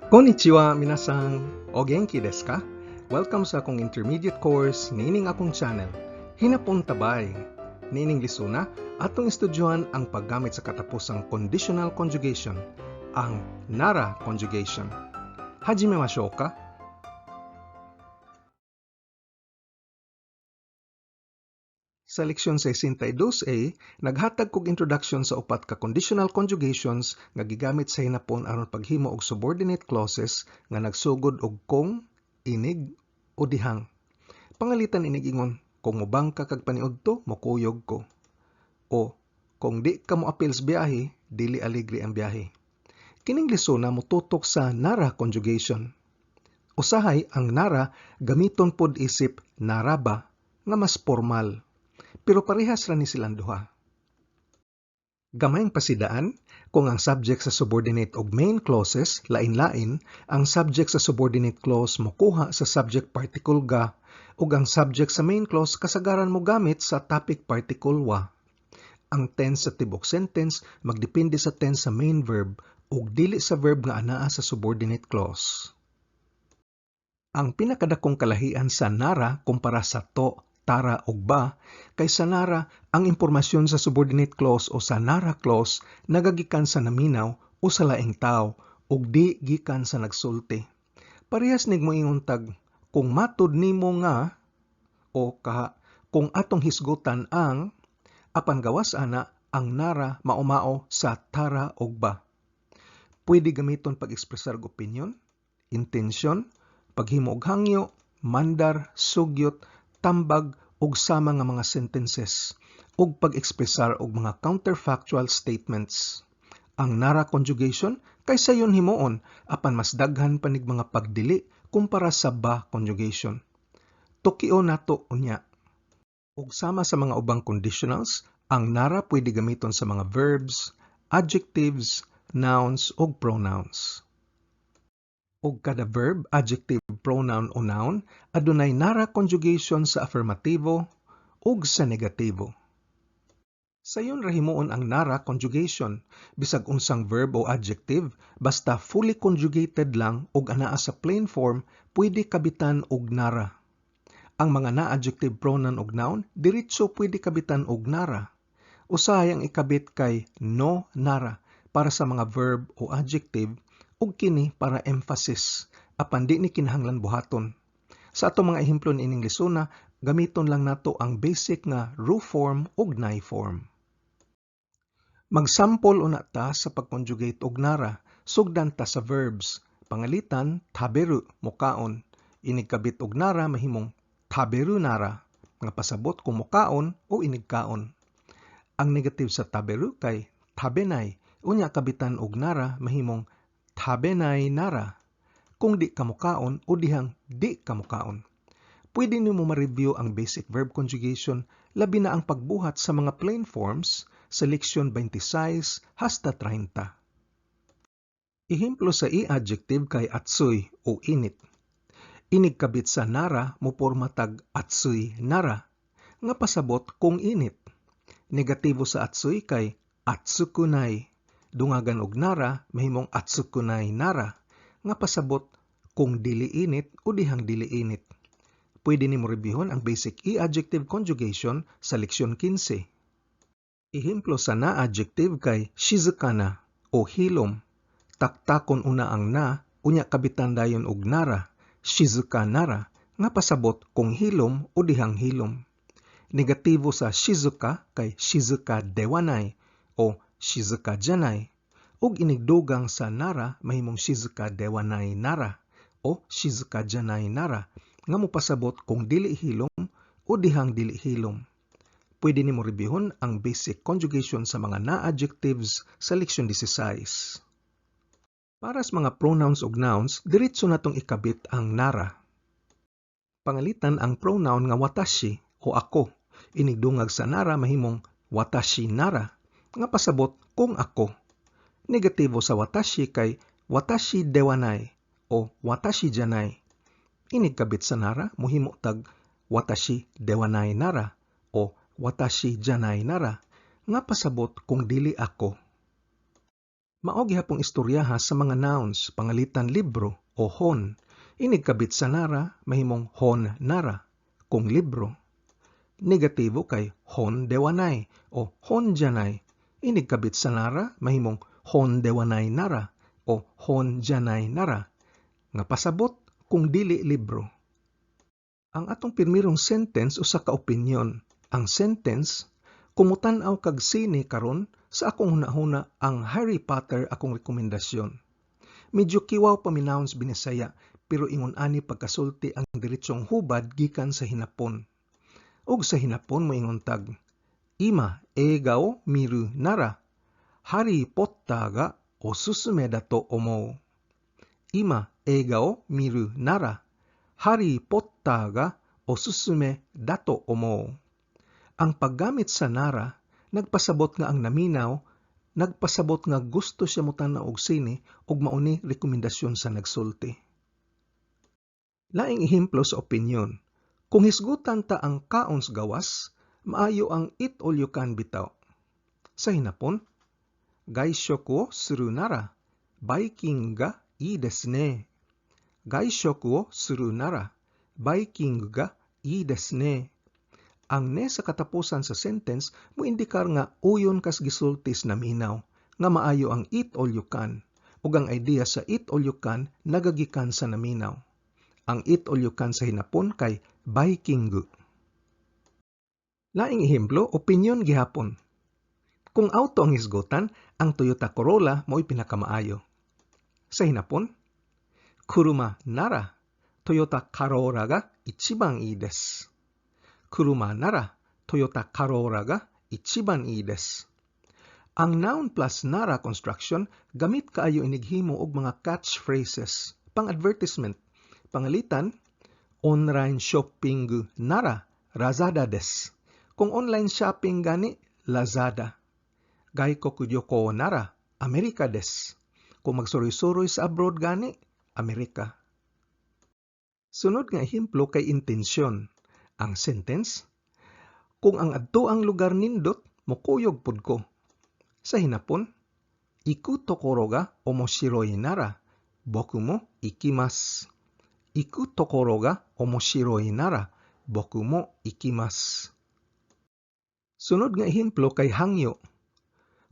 Konnichiwa, minasan. O genki desu ka? Welcome sa akong intermediate course niining akong channel. Hinapon tabay. Niining lisuna, atong estudyohan ang paggamit sa katapusang conditional conjugation, ang nara conjugation. Hajimemashou ka? Sa leksyon 62A, naghatag kog introduction sa upat ka conditional conjugations nga gigamit sa hinapon aron paghimo og subordinate clauses nga nagsugod og kung, inig, o dihang. Pangalitan inig ingon, kung mubang ka kag paniudto, mokuyog ko. O, kung di ka mo apil sa biyahe, dili aligre ang biyahe. Kining lisona motutok sa nara conjugation. Usahay ang nara gamiton pod isip naraba nga mas formal. Pero parehas ra ni silang duha. Gamayng pasidaan, kung ang subject sa subordinate og main clauses lain-lain, ang subject sa subordinate clause mokuha sa subject particle ga, ug ang subject sa main clause kasagaran mo gamit sa topic particle wa. Ang tense sa tibok sentence magdepende sa tense sa main verb ug dili sa verb nga anaa sa subordinate clause. Ang pinakadakong kalahian sa nara kumpara sa to, tara ug ba, kay sa nara ang impormasyon sa subordinate clause o sa nara clause nagagikan sa naminaw o sa laing tao ug di gikan sa nagsulti. Parehas nig moingon tag kung matud nimo nga o kaha kung atong hisgutan ang apan gawas ana ang nara maumao sa tara ug ba. Pwede gamiton pag-ekspresar og opinion, intensyon, paghimo og hangyo, mandar, sugyot, tambag ug sama nga mga sentences ug pag-ekspresar og mga counterfactual statements. Ang nara conjugation kay sayon himuon apan mas daghan pa nig mga pagdili kumpara sa ba conjugation. Tukio nato unya. Ug sama sa mga ubang conditionals, ang nara pwede gamiton sa mga verbs, adjectives, nouns ug pronouns. Og kada verb, adjective, pronoun o noun adunay nara conjugation sa affirmatibo ug sa negatibo. Sayon ra himuon ang nara conjugation bisag unsang verb o adjective basta fully conjugated lang ug anaa sa plain form pwede kabitan og nara. Ang mga na-adjective pronoun ug noun diretso pwede kabitan og nara. Usahay ang ikabit kay no nara para sa mga verb o adjective ug kini para emphasis, apan di ni kinahanglan buhaton. Sa atong mga ehemplo ining lisona, gamiton lang nato ang basic nga ru form ug nai form. Magsample una ta sa pag-conjugate og nara, sugdan ta sa verbs. Pangalitan, taberu, mukaon. Inig kabit og nara mahimong taberu nara, nga pasabot kung mukaon o inig kaon. Ang negative sa taberu kay tabenay, unya kabitan og nara mahimong tabenay nara, kung di kamukaon o dihang di kamukaon. Pwede nimo ma-review ang basic verb conjugation labi na ang pagbuhat sa mga plain forms sa leksyon 26 hasta 30. Ehemplo sa i-adjective kay atsuy o init. Inig kabit sa nara moporma tag atsuy nara, nga pasabot kung init. Negatibo sa atsuy kay atsukunay. Dungagan og nara mahimong atsukunay nara, nga pasabot kung dili init o dihang dili init. Pwede nimo reviewon ang basic i-adjective conjugation sa leksyon 15. Ehemplo sa na-adjective kay shizukana o hilom. Taktakon una ang na, unya kabitan dayon og nara, shizuka nara, nga pasabot kung hilom o dihang hilom. Negatibo sa shizuka kay shizuka dewanay o shizuka janay, ug inigdugang sa nara mahimong shizuka dewanay nara o shizuka janay nara, nga mopasabot kung dili hilom o dihang dili hilom. Pwede nimo reviewon ang basic conjugation sa mga na-adjectives sa leksyon 16. Para sa mga pronouns ug nouns, diretso natong ikabit ang nara. Pangalitan ang pronoun nga watashi o ako. Inigdungag sa nara mahimong watashi nara, nga pasabot kung ako. Negatibo sa watashi kay watashi dewanay o watashi janay. Inigkabit sa nara mohimo tag watashi dewanay nara o watashi janay nara, nga pasabot kung dili ako. Mao gihapong istoryaha sa mga nouns pangalitan libro o hon. Inig kabit sa nara mahimong hon nara kung libro. Negatibo kay hon dewanay o hon janay. Inig kabit sa nara mahimong hon dewanay nara o hon janay nara. Nga pasabot kung dili libro. Ang atong pirmirong sentence usa ka opinyon. Ang sentence, kumutan-aw kag sine karon sa akong hunahuna ang Harry Potter akong rekomendasyon. Medyo kiwaw paminawons binisaya pero ingon ani pagkasulti ang diretsong hubad gikan sa hinapon. Og sa hinapon moingon tag, Ima egao miru nara Harry Potter ga osusume da to omou. Ima egao miru nara Harry Potter ga osusume da to omou. Ang paggamit sa nara nagpasabot nga ang naminaw, nagpasabot nga gusto siya mutanaw og sine ug mauni rekomendasyon sa nagsulti. Laing ehemplo sa opinyon. Kung hisgutan ta ang kaons gawas, maayo ang eat all you can bitaw. Sa hinapon, gaishoku wo suru nara biking ga ii desu ne. Gaishoku wo suru nara biking ga ii desu ne. Ang ne sa katapusan sa sentence mo indikar nga uyon kas gisultis na minaw nga maayo ang eat all you can ug ang idea sa eat all you can nagagikan sa naminaw. Ang eat all you can sa hinapon kay bikingu. Laing ehemplo, opinyon gihapon. Kung auto ang hisgutan, ang Toyota Corolla mo'y pinakamaayo. Sa hinapon, kuruma nara Toyota Corolla ga ichiban ii desu. Kuruma nara Toyota Corolla ga ichiban ii desu. Ang noun plus nara construction gamit kaayo inighimo og mga catchphrases, pang-advertisement. Pangalitan, online shopping nara Lazada desu. Kung online shopping gani, Lazada. Gaikoku ryoko nara Amerika desu. Kung magsuroy-suroy sa abroad gani, Amerika. Sunod nga ehemplo kay intensyon. Ang sentence, kung ang adtoang lugar nindot, mukuyog pud ko. Sa hinapon, iku tokoro ga omoshiroi nara boku mo ikimasu. Iku tokoro ga omoshiroi nara boku mo ikimasu. Sunod nga ehemplo kay hangyo.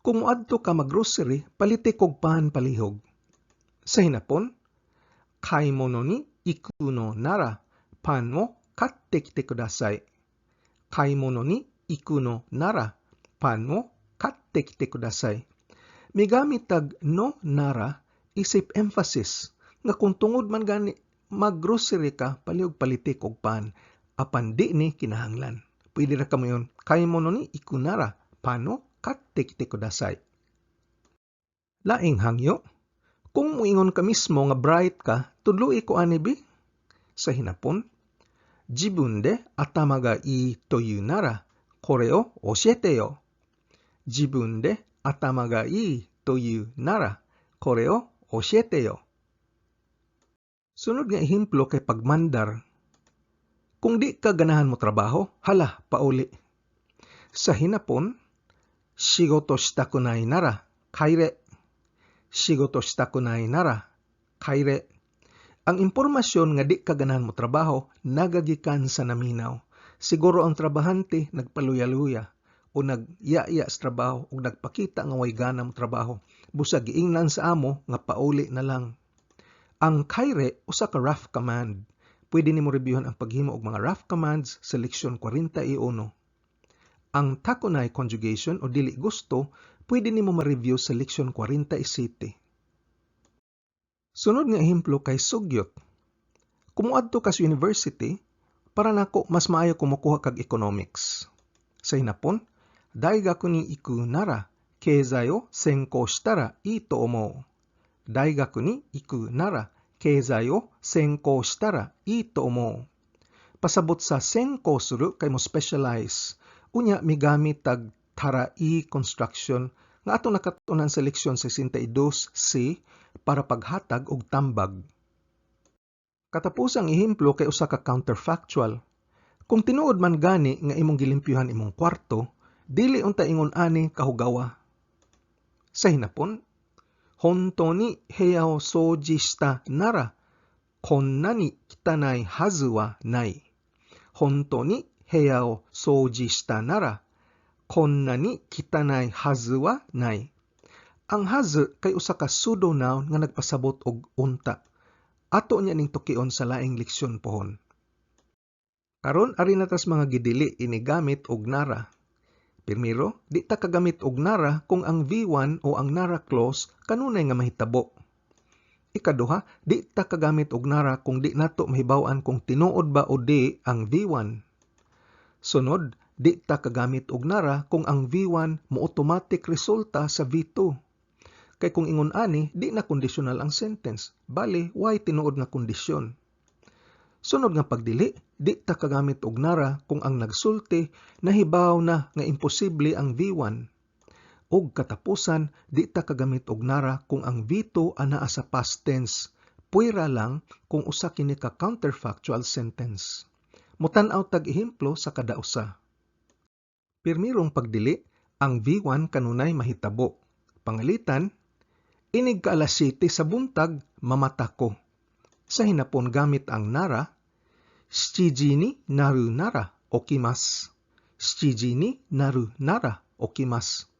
Kung moadto ka maggrocery, paliti kog pan palihog. Sa hinapon, kaimono ni iku no nara pan mo katte kite kudasai. Kaimono ni iku no nara pan mo katte kite kudasai. Migamit tag no nara isip emphasis nga kung tungod man gani maggrocery ka palihog palitik og pan apan di ni kinahanglan. Pwede ra kamo yon. Kaimono ni iku nara pan mo katte kite kudasai. Laing hangyo. Kung muingon ka mismo nga bright ka, tudloi ko ani bi? Sa hinapon, Jibun de atama ga ii toyu nara, kore o oshiete yo. Jibun de atama ga ii toyu nara, kore o oshiete yo. Sunod nga ehemplo kay pagmandar. Kung di ka ganahan mo trabaho, hala, pauli. Sa hinapon, shigoto shitaku nai nara, kaire. Shigoto shitaku nai nara, kaire. Ang impormasyon nga di ka ganahan mo trabaho, nagagikan sa naminaw. Siguro ang trabahante nagpaluya-luya o nagyaya sa trabaho o nagpakita nga way gana mo trabaho. Busag giingnan sa amo nga pauli na lang. Ang kaire usa ka rough command. Pwede nimo reviewhan ang paghimo og mga rough commands sa leksyon 41. Ang takunay conjugation o dili gusto, pwede nimo ma-review sa leksyon 47. Sunod nga ehemplo kay sugyot. Kumuadto ka sa university, para nako mas maayo kumukuha kag economics. Sa hinapon, daigaku ni iku nara keizai o senkou shitara ii to omou. Daigaku ni iku nara keizai o senkou shitara ii to omou. Pasabot sa senkou suru kay mo specialize. Unya migamit tag tarai construction nga atong nakatunan sa leksyon 62C para paghatag og tambag. Katapos ang ehemplo kay usa ka counterfactual. Kung tinuod man gani nga imong gilimpyuhan imong kwarto, dili unta ingon ani kahugawa. Sa hinapon, Hontou ni heya o souji shita nara, konna ni kitanai hazu wa nai. Hontou ni heya o souji shita nara, konna ni kitanai hazu wa nai. Ang hazu kay usa ka pseudo noun nga nagpasabot og unta. Ato niya ning tukion sa laing leksyon pohon. Karon ari na tas mga gidili ini gamit og nara. Primero, di ta kagamit og nara kung ang V1 o ang nara clause kanunay nga mahitabo. Ikaduha, di ta kagamit og nara kung di nato mahibaw-an kung tinuod ba o di ang V1. Sunod, di ta kagamit og nara kung ang V1 mo automatic resulta sa V2. Kay kung ingon ani, di na conditional ang sentence. Bali, why tinuod nga kondisyon? Sunod nga pagdili, di ta kagamit og nara kung ang nagsulti nahibaw na nga imposible ang V1. Og katapusan, di ta kagamit og nara kung ang V2 anaa sa past tense. Puwera lang kung usa kini ka counterfactual sentence. Mutan-aw tag ehemplo sa kada usa. Pirmirong pagdili, ang V1 kanunay mahitabo. Pangalitan, inig ka alas 7 sa buntag, mamata ko. Sa hinapon gamit ang nara, shiji ni naru nara okimasu. Shiji ni naru nara okimasu.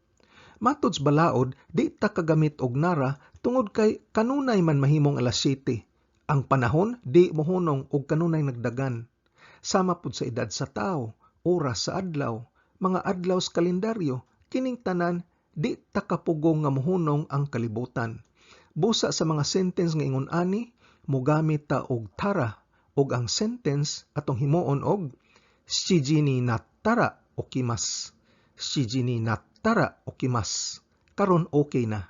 Matods balaod, di ta kagamit og nara tungod kay kanunay man mahimong alas 7. Ang panahon di mohunong og kanunay nagdagan. Sama pud sa edad sa tao, oras sa adlaw, mga adlaw sa kalendaryo, kining tanan di ta kapugong nga mohunong ang kalibutan. Busa sa mga sentence nga ingon ani, mogamit ta og tara og ang sentence atong himuon og shiji ni nattara okimasu. Shiji ni nattara okimasu. Karon okay na.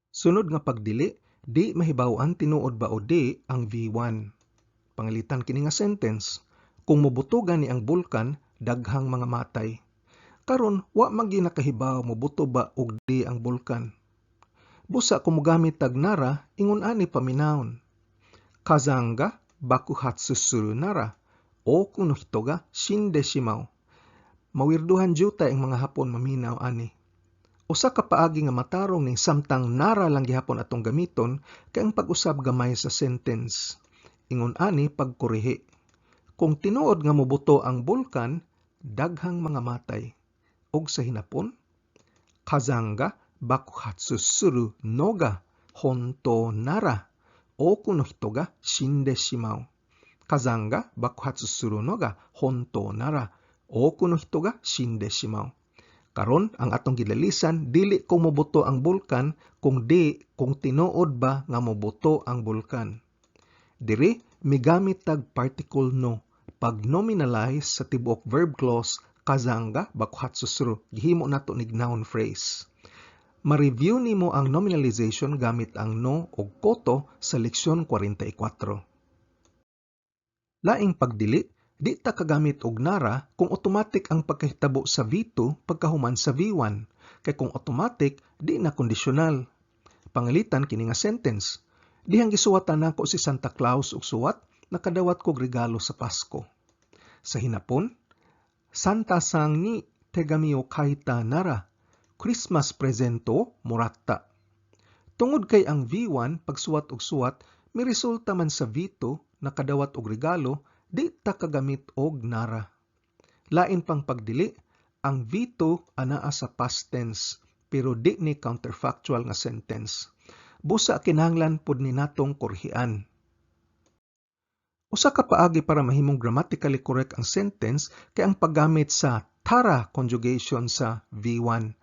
Sunod nga pagdili, di mahibaw-an tinuod ba o di ang V1. Pangalitan kini nga sentence, kung mobutugan ni ang bulkan, daghang mga matay. Karon wa magi nakahibaw mobuto ba og di ang bulkan. Busa kung mogamit tag nara, ingon ani paminawon. Kazan ga bakuhatsu suru nara, oku no hito ga shinde shimau. Mawirduhan jutay ang mga Hapon maminaw ani. Usa ka paagi nga matarong ning samtang nara lang gihapon atong gamiton kay ang pag-usab gamay sa sentence. Ingon ani pagkurihi. Kung tinuod nga mobuto ang bulkan, daghang mga matay. Og sa hinapon, kazan ga bakuhatsu suru no ga hontou nara, oku no hito ga shinde shimau. Kazan ga bakuhatsu suru no ga hontou nara, oku no hito ga shinde shimau. Karon ang atong gilalisan, dili kung mobuto ang bulkan, kung tinuod ba nga mobuto ang bulkan. Diri, migamit tag particle no, pag nominalize sa tibuok verb clause, kazan ga bakuhatsu suru, gihimo nato nig noun phrase. Ma-review nimo ang nominalization gamit ang no o koto sa leksyon 44. Laing pagdili, di ta kagamit og nara kung automatic ang pagkahitabo sa V2 pagkahuman sa V1, kay kung automatic, di na kondisyonal. Pangalitan kini nga sentence, dihang gisuwatan nako si Santa Claus og suwat, nakadawat kog regalo sa Pasko. Sa hinapon, Santa-san ni tegami o kaita nara, Christmas presento moratta. Tungod kay ang V1 pagsuwat og suwat, may resulta man sa V2 nakadawat og regalo, di ta kagamit og nara. Lain pang pagdili, ang V2 anaa sa past tense, pero di ni counterfactual nga sentence. Busa kinahanglan pud ni natong korhian. Usa ka paagi para mahimong grammatically correct ang sentence kay ang paggamit sa tara conjugation sa V1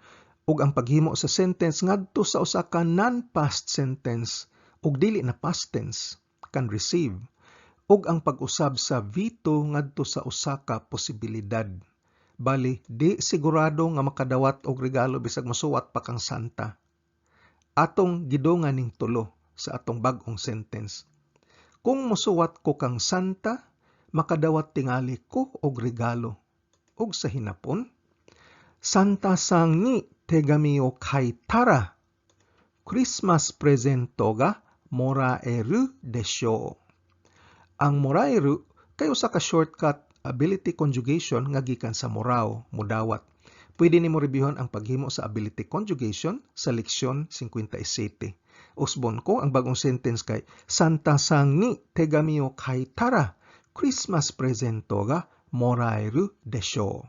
ug ang paghimo sa sentence ngadto sa usa ka non-past sentence ug dili na past tense kan receive ug ang pag-usab sa V2 ngadto sa usa ka posibilidad. Bali, di sigurado nga makadawat og regalo bisag mosuwat pa kang Santa. Atong gidungan ning tulo sa atong bag-ong sentence. Kung mosuwat ko kang Santa, makadawat tingali ko og regalo. Ug sa hinapon, Santa-san ni tegami o kaitara, Christmas presento ga moraeru desho. Ang moraeru kay usa ka shortcut ability conjugation nga gikan sa morao, mudawat. Pwede nimo reviewon ang paghimo sa ability conjugation sa leksyon 57. Usbon ko ang bagong sentence kay Santa sang ni tegami o kaitara Christmas presento ga moraeru desho.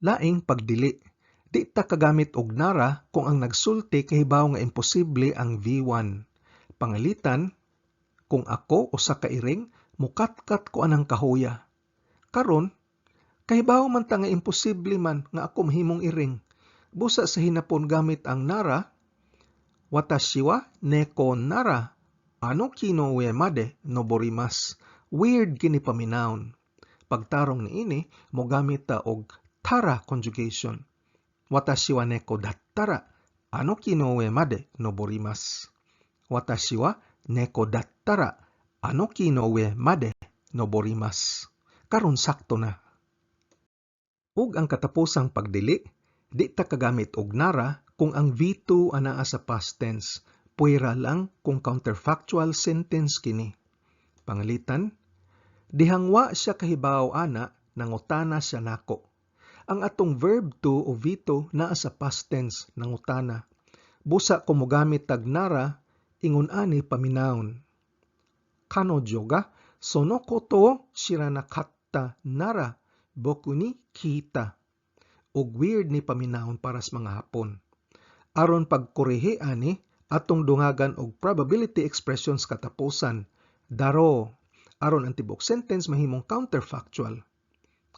Laing pagdili. Di ta kagamit og nara kung ang nagsulti kahibaw nga imposible ang V1. Pangalitan, kung ako usa ka iring, mukatkat ko anang kahuya. Karon, kahibaw man ta nga imposible man nga ako mahimong iring. Busa sa hinapon gamit ang nara, watashi wa neko nara, ano kino uemade no borimasu. Weird kini paminawon. Pagtarong niini, mo gamit ta og tara conjugation. Watashi wa neko dattara, ano kino uemade no borimasu. Watashi wa neko dattara, ano kino uemade no borimasu. Karon sakto na. Ug ang katapusang pagdili, di ta kagamit og nara kung ang V2 anaa sa past tense, puwera lang kung counterfactual sentence kini. Pangalitan, dihangwa siya kahibaw ana, nangutana siya nako. Ang atong verb to o V2 naa sa past tense, nangutana. Busa ko mogamit tag nara, ingon ani paminawon. Kanojo ga sono koto shiranakatta nara boku ni kita. Og weird ni paminawon para sa mga Hapon. Aron pagkorehe ani, atong dungagan og probability expressions katapusan. Daro. Aron ang tibok sentence mahimong counterfactual.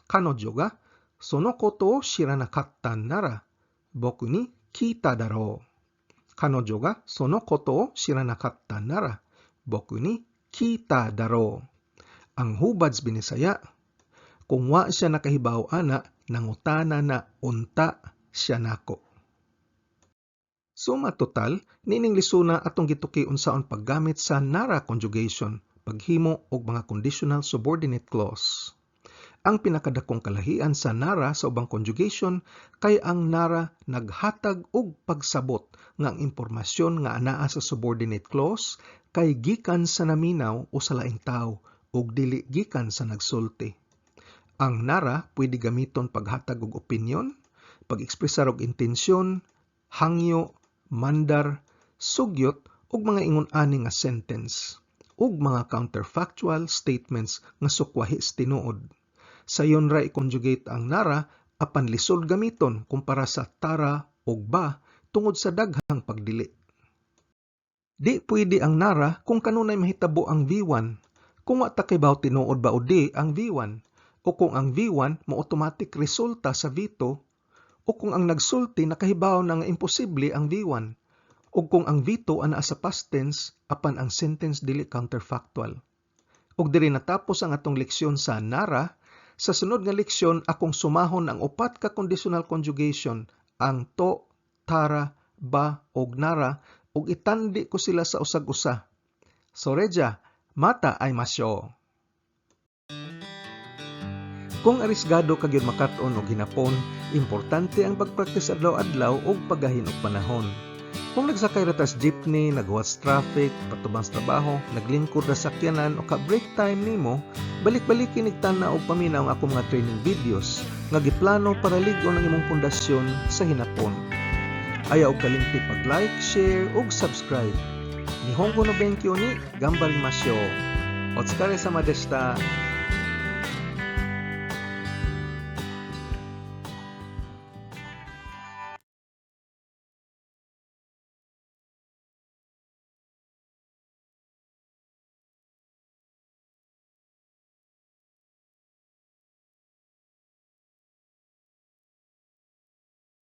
Kanojo ga sono koto shiranakatta nara boku ni kita daro. Kanojo ga sono koto shiranakatta nara boku ni kita daro. Ang hubads binisaya, kung wa siya nakahibaw ana, nangutana na unta siya nako. Suma total, nining lisuna atong gituki unsaon paggamit sa nara conjugation, paghimo og mga conditional subordinate clause. Ang pinakadakong kalahian sa nara sa ubang conjugation kay ang nara naghatag og pagsabot nga ang impormasyon nga anaa sa subordinate clause kay gikan sa naminaw o sa laing tao ug dili gikan sa nagsulti. Ang nara pwede gamiton paghatag og opinyon, pag-ekspresar og intensyon, hangyo, mandar, sugyot ug mga ingon-ani nga sentence ug mga counterfactual statements nga sukwahis tinuod. Sayon ra i-conjugate ang nara apan lisod gamiton kumpara sa tara ug ba tungod sa daghang pagdili. Di pwede ang nara kung kanunay mahitabo ang V1, kung wa ta kahibaw tinuod ba o di ang V1, o kung ang V1 mo automatic resulta sa V2, o kung ang nagsulti nakahibaw na nga imposible ang V1, o kung ang V2 anaa sa past tense apan ang sentence dili counterfactual. Ug diri natapos ang atong leksyon sa nara. Sa sunod nga leksyon, akong sumahon ang upat ka conditional conjugation, ang to, tara, ba, ug nara, ug itandi ko sila sa usag-usa. So reja, mata ay masyo. Kung arisgado ka gyud makat-on og hinapon, importante ang pagpractice adlaw-adlaw ug paggahin og panahon. Kung nagsakay ra tas jeepney, nagwatch traffic, patubang sa trabaho, naglingkod ra sakyanan o ka-break time nimo, balik-balikin nigtana og paminaw ang akong mga training videos nga giplano para lig-on ang imong pundasyon sa hinapon. Ayaw og kalimti pag-like, share ug subscribe. Nihongo no benkyo ni Gambarimasyo. Otsukare sama deshita.